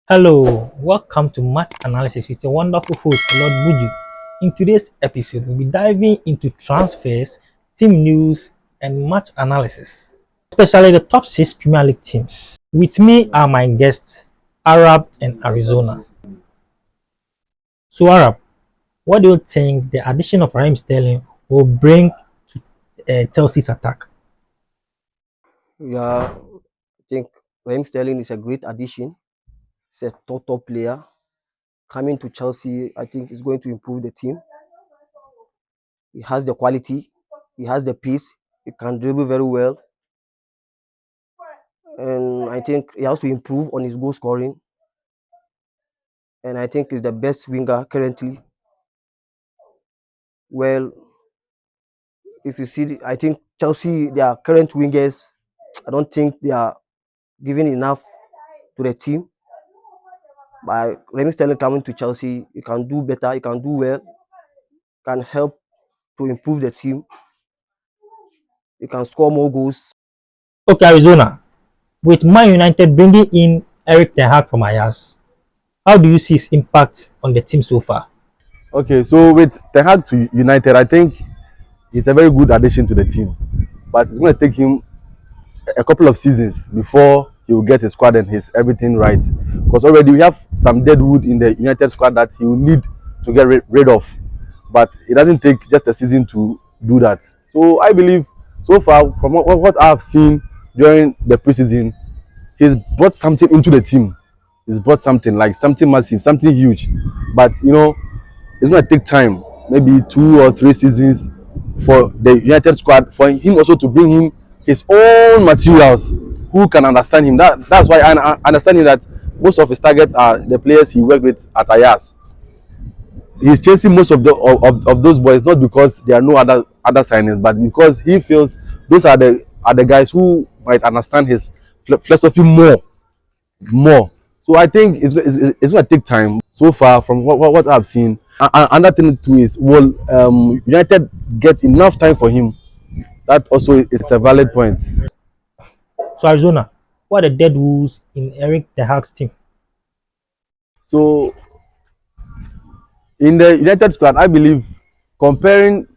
Hello, welcome to Match Analysis with your wonderful host, Lord Buju. In today's episode, we'll be diving into transfers, team news, and match analysis, especially the top six Premier League teams. With me are my guests, Arab and Arizona. So, Arab, what do you think the addition of Raheem Sterling will bring to Chelsea's attack? Yeah, I think Raheem Sterling is a great addition. He's a top player. Coming to Chelsea, I think is going to improve the team. He has the quality, he has the pace, he can dribble very well, and I think he has to improve on his goal scoring. And I think he's the best winger currently. Well, if you see, I think Chelsea, their current wingers, I don't think they are giving enough to the team. By Raheem Sterling coming to Chelsea, he can do better, he can do well, can help to improve the team. He can score more goals. Okay, Arizona, with Man United bringing in Erik Ten Hag from Ajax, how do you see his impact on the team so far? Okay, so with Ten Hag to United, I think he's a very good addition to the team, but it's going to take him a couple of seasons before he will get his squad and his everything right. Because already we have some dead wood in the United squad that he will need to get rid of, but it doesn't take just a season to do that. So I believe so far from what I have seen during the preseason, he's brought something into the team. He's brought something like something massive, something huge, but it's going to take time, maybe 2 or 3 seasons for the United squad, for him also to bring him his own materials who can understand him. That's why I understand that most of his targets are the players he worked with at Ajax. He's chasing most of of those boys, not because there are no other signings, but because he feels those are the guys who might understand his philosophy more. So I think it's going to take time. So far, from what I've seen, another thing too is, will United get enough time for him? That also is a valid point. So, Arizona, what are the dead wolves in Erik Ten Hag's team? So in the United squad, I believe comparing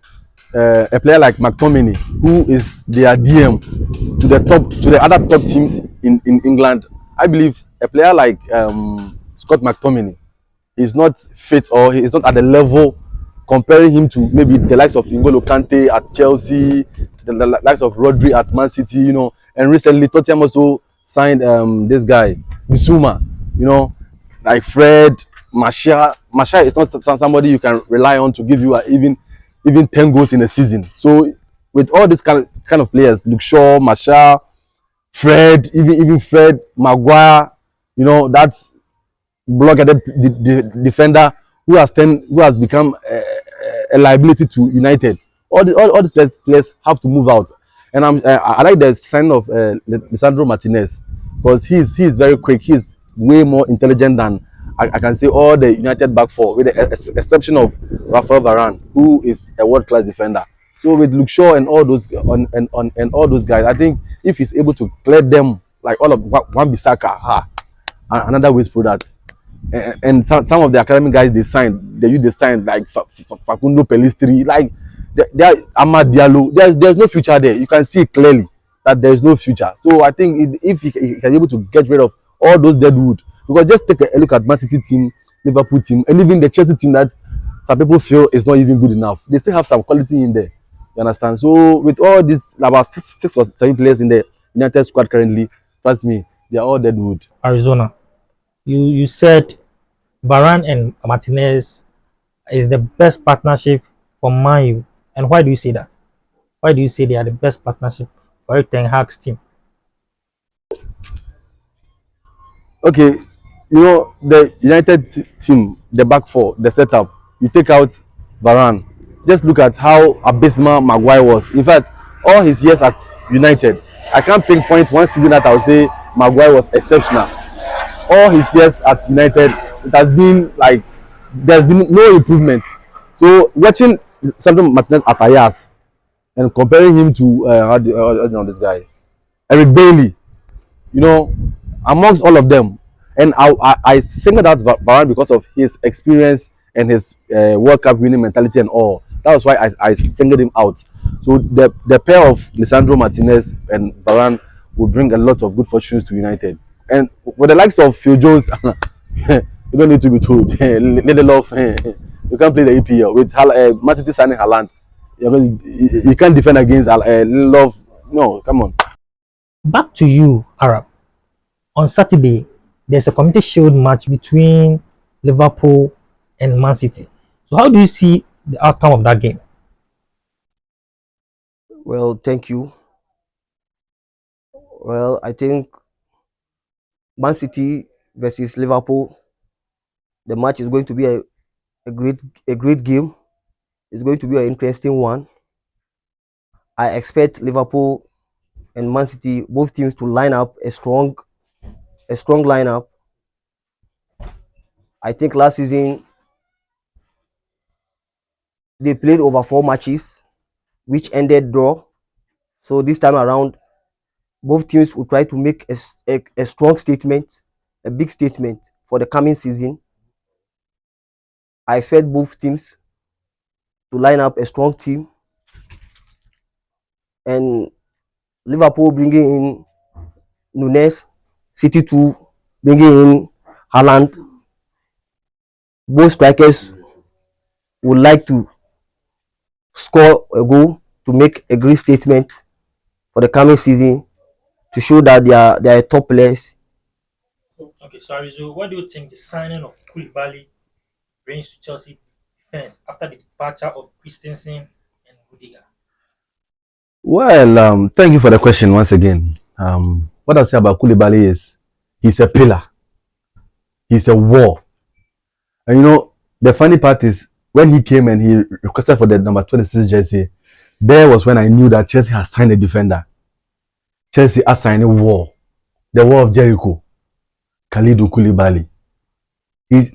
a player like McTominay, who is their DM, to the other top teams in England, I believe a player like Scott McTominay is not fit, or he is not at the level, comparing him to maybe the likes of N'Golo Kante at Chelsea, the likes of Rodri at Man City, and recently Tottenham also signed this guy Bissouma, like Fred. Martial is not somebody you can rely on to give you even 10 goals in a season. So with all these kind of players, Luke Shaw, Martial, Fred, even Fred, Maguire, that's blockheaded defender who has become a liability to United. All these players have to move out, and I like the sign of Lisandro Martinez, because he is very quick. He's way more intelligent than I can say all the United back four, with the exception of Rafael Varane, who is a world class defender. So with Luke Shaw and all those and all those guys, I think if he's able to clear them like all of Wan-Bissaka, another waste product. And some of the academy guys they signed like Facundo Pellistri, like they are Amad Diallo. There's no future there. You can see clearly that there is no future. So I think if he can be able to get rid of all those dead wood, because just take a look at Man City team, Liverpool team, and even the Chelsea team that some people feel is not even good enough. They still have some quality in there. You understand? So with all these about six or seven players in the United squad currently, trust me, they are all dead wood. Arizona, you said Varane and Martinez is the best partnership for Man U. And why do you say that? Why do you say they are the best partnership for Erik Ten Hag's team? Okay, the United team, the back four, the setup. You take out Varane. Just look at how abysmal Maguire was. In fact, all his years at United, I can't pinpoint one season that I would say Maguire was exceptional. All his years at United, it has been like there's been no improvement. So watching something Martinez at Ajax and comparing him to how do you know this guy, Eric Bailey, you know, amongst all of them. And I singled out Varane because of his experience and his World Cup winning mentality and all. That was why I singled him out. So the pair of Lisandro Martinez and Varane will bring a lot of good fortunes to United. And for the likes of Phil Jones, you don't need to be told. Lindelof, you can't play the EPL with Man City signing Haaland. You can't defend against Lindelof. No, come on. Back to you, Arab. On Saturday, there's a Community Shield match between Liverpool and Man City. So, how do you see the outcome of that game? Well, thank you. Well, I think Man City versus Liverpool, the match is going to be a great game. It's going to be an interesting one. I expect Liverpool and Man City, both teams, to line up a strong lineup. I think last season they played over 4 matches, which ended draw. So this time around, both teams will try to make a strong statement, a big statement for the coming season. I expect both teams to line up a strong team, and Liverpool bringing in Nunes, City 2 bringing in Haaland. Both strikers would like to score a goal to make a great statement for the coming season, to show that they are top players. Okay, so Arizo, what do you think the signing of Koulibally brings to Chelsea defense after the departure of Christensen and Rudiger? Well, thank you for the question once again. What I'll say about Koulibally is he's a pillar, he's a wall. And the funny part is when he came and he requested for the number 26 jersey, there was when I knew that Chelsea has signed a defender. Chelsea has signed a wall, the wall of Jericho, Kalidou Koulibally. He's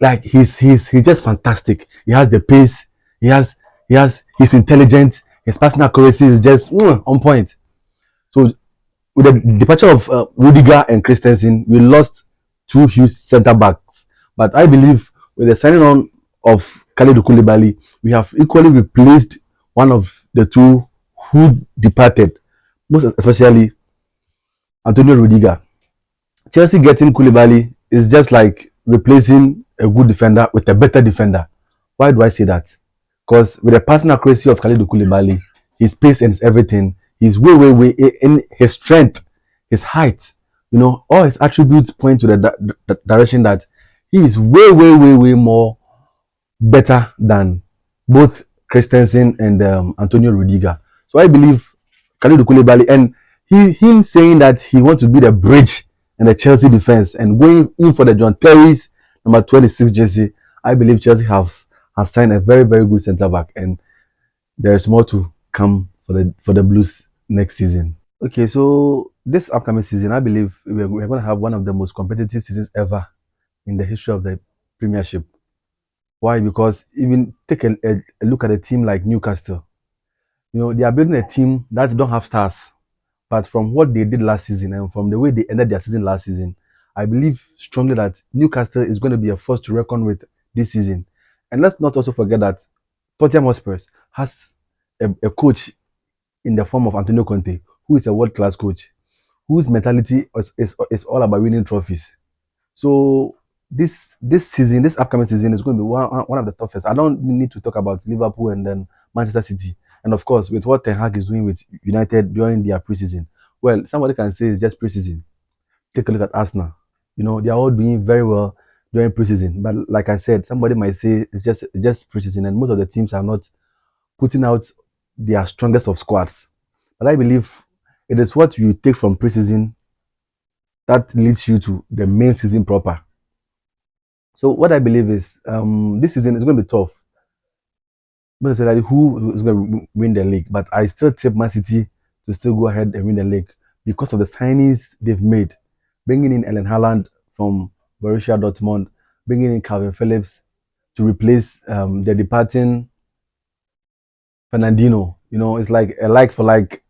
just fantastic. He has the pace, he's intelligent, his personal accuracy is just on point. So with the departure of Rudiger and Christensen, we lost two huge centre backs. But I believe with the signing on of Kalidou Koulibaly, we have equally replaced one of the two who departed, most especially Antonio Rudiger. Chelsea getting Koulibaly is just like replacing a good defender with a better defender. Why do I say that? Because with the personal accuracy of Kalidou Koulibaly, his pace and everything, he's way in his strength, his height, all his attributes point to the direction that he is way more better than both Christensen and Antonio Rudiger. So I believe Kalidou Koulibaly and him saying that he wants to be the bridge in the Chelsea defense and going in for the John Terry's number 26 jersey. I believe Chelsea have signed a very good centre back, and there is more to come for the Blues next season. Okay, so this upcoming season, I believe we're going to have one of the most competitive seasons ever in the history of the Premiership. Why? Because even take a look at a team like Newcastle. They are building a team that don't have stars, but from what they did last season and from the way they ended their season last season, I believe strongly that Newcastle is going to be a force to reckon with this season. And let's not also forget that Tottenham Hotspur has a coach in the form of Antonio Conte, who is a world-class coach, whose mentality is all about winning trophies. So this season, this upcoming season is going to be one of the toughest. I don't need to talk about Liverpool and then Manchester City. And of course, with what Ten Hag is doing with United during their preseason, well, somebody can say it's just preseason. Take a look at Arsenal. They are all doing very well during preseason. But like I said, somebody might say it's just preseason, and most of the teams are not putting out their strongest of squads. But I believe it is what you take from preseason that leads you to the main season proper. So what I believe is this season is going to be tough. But who is going to win the league? But I still tip Man City to still go ahead and win the league because of the signings they've made, bringing in Ellen Haaland from Borussia Dortmund, bringing in Calvin Phillips to replace the departing Fernandinho. It's like a like for like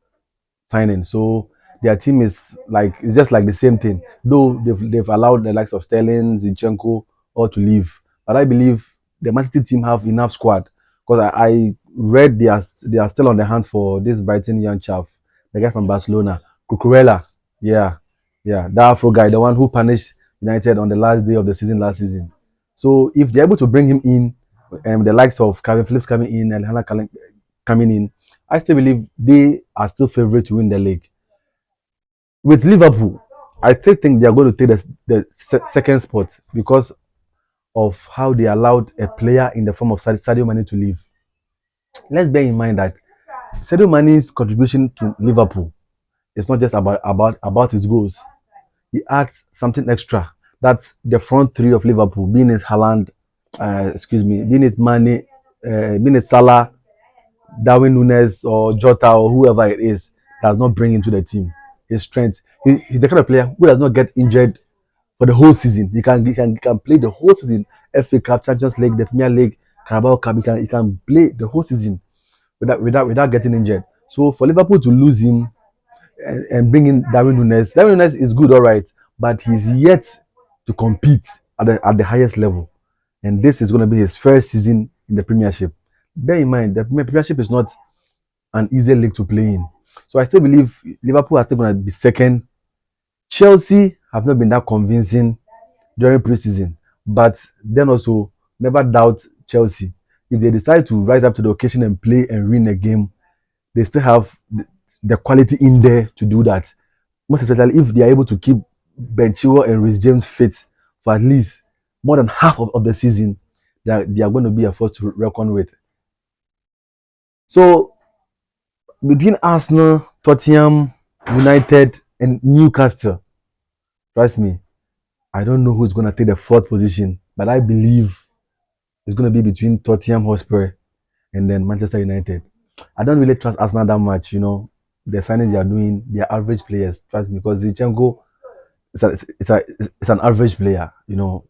signing. So their team is like it's just like the same thing. Though they've allowed the likes of Sterling, Zinchenko all to leave, but I believe the Man City team have enough squad because I read they are still on the hunt for this Brighton young chap, the guy from Barcelona, Cucurella. Yeah, yeah, the Afro guy, the one who punished United on the last day of the season last season. So if they're able to bring him in, and the likes of Calvin Phillips coming in and Hannah coming in, I still believe they are still favourite to win the league. With Liverpool, I still think they are going to take the second spot because of how they allowed a player in the form of Sadio Mane to leave. Let's bear in mind that Sadio Mane's contribution to Liverpool is not just about his goals. He adds something extra. That's the front three of Liverpool, being it Haaland, being it Mane, being it Salah, Darwin Nunes or Jota or whoever it is, does not bring into the team. His strength. He's the kind of player who does not get injured for the whole season. He can play the whole season. FA Cup, Champions League, the Premier League, Carabao Cup. He can play the whole season without getting injured. So for Liverpool to lose him and bring in Darwin Nunes is good, all right, but he's yet to compete at the highest level. And this is going to be his first season in the Premiership. Bear in mind, the Premiership is not an easy league to play in. So I still believe Liverpool are still going to be second. Chelsea have not been that convincing during preseason, but then also never doubt Chelsea. If they decide to rise up to the occasion and play and win a game, they still have the quality in there to do that. Most especially if they are able to keep Ben Chilwell and Reece James fit for at least more than half of the season, they are going to be a force to reckon with. So between Arsenal, Tottenham, United, and Newcastle, trust me, I don't know who's going to take the fourth position, but I believe it's going to be between Tottenham Hotspur and then Manchester United. I don't really trust Arsenal that much, The signings they are doing, they are average players. Trust me, because Zinchenko is an average player.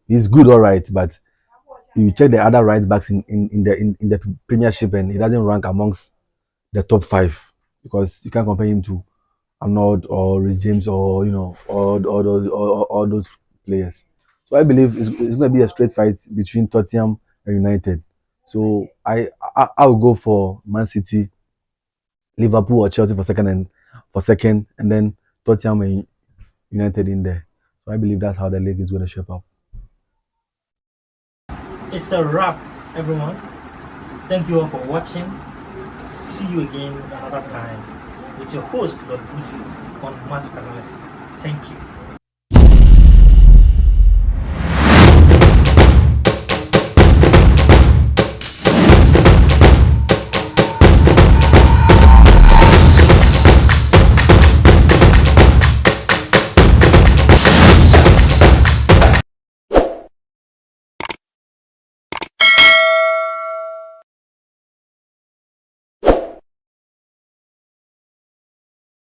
He's good, all right, but you check the other right backs in the Premiership, and he doesn't rank amongst the top five because you can't compare him to Arnold or Rhys James or all those players. So I believe it's going to be a straight fight between Tottenham and United. So I will go for Man City, Liverpool or Chelsea for second, and then Tottenham and United in there. So I believe that's how the league is going to shape up. It's a wrap, everyone. Thank you all for watching. See you again another time with your host, Lord Buju, on Match Analysis. Thank you.